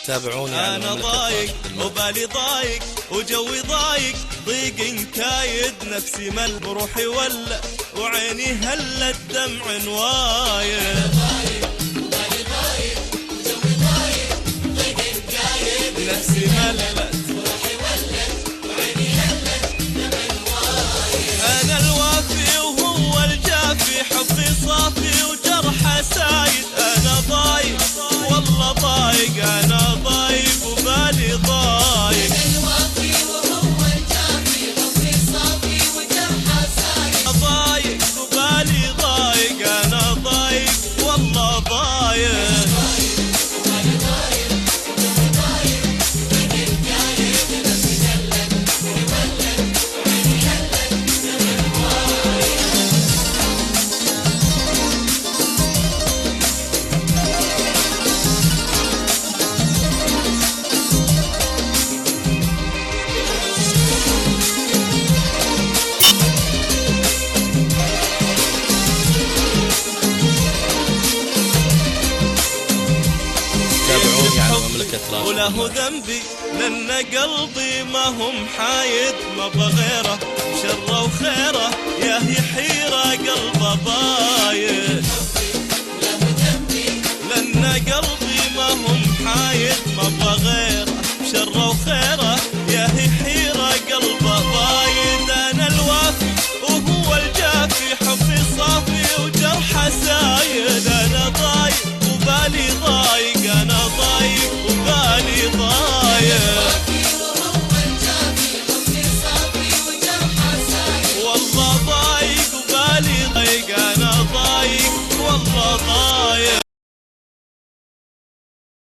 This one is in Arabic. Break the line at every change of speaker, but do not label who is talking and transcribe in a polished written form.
تابعوني على
أنا ضايق وبالي ضايق وجوي ضايق، ضيق كايد نفسي مل، بروحي ولا وعيني هلا الدمع نوايد.
وبالي ضايق وجوي ضايق، ضيق كايد
نفسي ملت،
بروحي ولت وعيني هلت دمع نوايد.
أنا الوافي وهو الجافي، حبي صافي وجرحه سايد. أنا ضايق والله ضايق، أنا ضايق وبالي ضايق.
أنا الوافي وهو الجافي، حبي صافي وجرحه سايد.
ضايق وبالي ضايق، أنا ضايق والله ضايق.
وبالي ضايق وجوي ضايق، ضيق كايد نفسي هلت ولت وعيني هلت دمع نوايد.
تابعوني على مملكة راشد.
وله ذنبي لأن قلبي ما هم حايد، ما بغيره شره وخيره، يا هي حيرة قلبه بايد.
له ذنبي
لأن قلبي ما هم حايد، ما بغيره